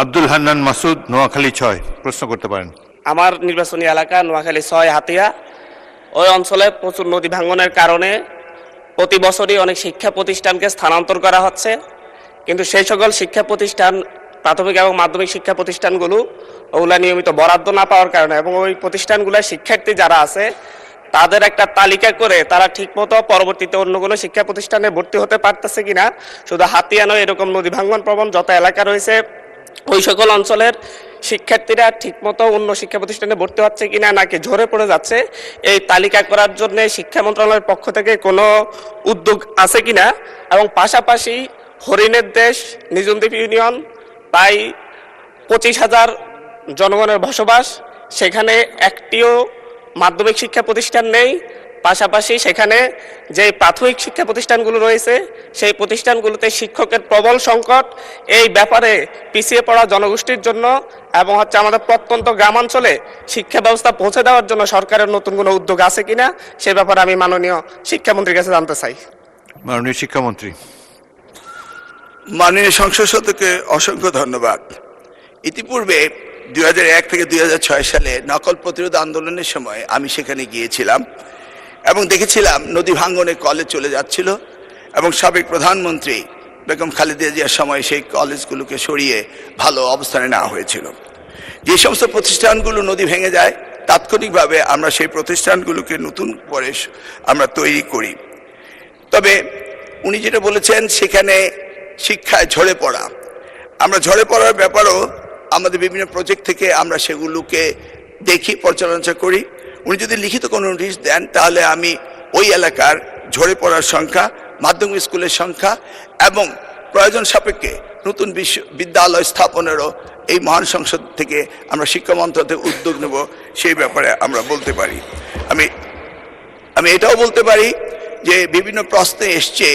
আব্দুল হান্নান মাসুদ, নোয়াখালী 6, প্রশ্ন করতে পারেন। আমার নির্বাচনী এলাকা নোয়াখালী 6 হাতিয়া। ওই অঞ্চলে প্রচুর নদী ভাঙনের কারণে প্রতি বছরই অনেক শিক্ষা প্রতিষ্ঠানকে স্থানান্তর করা হচ্ছে, কিন্তু সেই সকল শিক্ষা প্রতিষ্ঠান, প্রাথমিক এবং মাধ্যমিক শিক্ষা প্রতিষ্ঠানগুলো ওগুলা নিয়মিত বরাদ্দ না পাওয়ার কারণে এবং ওই প্রতিষ্ঠানগুলোর শিক্ষার্থী যারা আছে তাদের একটা তালিকা করে তারা ঠিকমতো পরবর্তীতে অন্য কোনো শিক্ষা প্রতিষ্ঠানে ভর্তি হতে পারতেছে কিনা, শুধু হাতিয়া নয়, এরকম নদী ভাঙন প্রবণ যত এলাকা রয়েছে ওই সকল অঞ্চলের শিক্ষার্থীরা ঠিকমতো অন্য শিক্ষা প্রতিষ্ঠানে ভর্তি হচ্ছে কিনা নাকি ঝরে পড়ে যাচ্ছে, এই তালিকা করার জন্য শিক্ষা মন্ত্রণালয়ের পক্ষ থেকে কোনো উদ্যোগ আছে কিনা। এবং পাশাপাশি হরিণের দেশ নিজুমদ্বীপ ইউনিয়ন প্রায় 25,000 জনগণের বসবাস, সেখানে একটিও মাধ্যমিক শিক্ষা প্রতিষ্ঠান নেই। পাশাপাশি সেখানে যে প্রাথমিক শিক্ষা প্রতিষ্ঠানগুলো রয়েছে সেই প্রতিষ্ঠানগুলোতে শিক্ষকের প্রবল সংকট। এই ব্যাপারে পিছিয়ে পড়া জনগোষ্ঠীর জন্য এবং আমাদের প্রত্যন্ত গ্রামাঞ্চলে শিক্ষা ব্যবস্থা পৌঁছে দেওয়ার জন্য সরকারের নতুন কোনো উদ্যোগ আছে কিনা সে ব্যাপারে আমি মাননীয় শিক্ষামন্ত্রীর কাছে জানতে চাই। মাননীয় শিক্ষামন্ত্রী। মাননীয় সংসদ সদস্যকে অসংখ্য ধন্যবাদ। ইতিপূর্বে 2001 থেকে 2006 সালে নকল প্রতিরোধ আন্দোলনের সময় আমি সেখানে গিয়েছিলাম এবং দেখেছিলাম নদী ভাঙ্গনে কলেজ চলে যাচ্ছিল এবং সাবেক প্রধানমন্ত্রী বেগম খালেদা জিয়ার সময় সেই কলেজগুলোকে সরিয়ে ভালো অবস্থানে নেওয়া হয়েছিল। যে সমস্ত প্রতিষ্ঠানগুলো নদী ভেঙে যায় তাৎক্ষণিকভাবে আমরা সেই প্রতিষ্ঠানগুলোকে নতুন করে আমরা তৈরি করি। তবে উনি যেটা বলেছেন সেখানে শিক্ষায় ঝরে পড়া, আমরা ঝরে পড়ার ব্যাপারও আমাদের বিভিন্ন প্রজেক্ট থেকে আমরা সেগুলোকে দেখি, পর্যালোচনা করি। উনি যদি লিখিত কোনো নোটিশ দেন তাহলে আমি ওই এলাকার ঝরে পড়ার সংখ্যা, মাধ্যমিক স্কুলের সংখ্যা এবং প্রয়োজন সাপেক্ষে নতুন বিদ্যালয় স্থাপনেরও এই মহান সংসদ থেকে আমরা শিক্ষা মন্ত্রণালয় উদ্যোগ নেব, সেই ব্যাপারে আমরা বলতে পারি। আমি এটাও বলতে পারি যে বিভিন্ন প্রশ্নে এসছে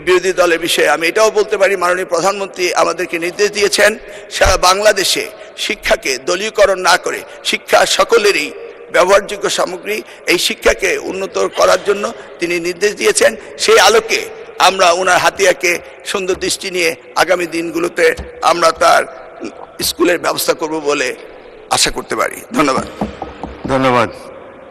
বিরোধী দলের বিষয়ে, আমি এটাও বলতে পারি মাননীয় প্রধানমন্ত্রী আমাদেরকে নির্দেশ দিয়েছেন সারা বাংলাদেশে শিক্ষাকে দলীয়করণ না করে শিক্ষা সকলেরই ব্যবহারযোগ্য সামগ্রী, এই শিক্ষাকে উন্নত করার জন্য তিনি নির্দেশ দিয়েছেন। সেই আলোকে আমরা ওনার হাতিয়াকে সুন্দর দৃষ্টি নিয়ে আগামী দিনগুলোতে আমরা তার স্কুলের ব্যবস্থা করব বলে আশা করতে পারি। ধন্যবাদ।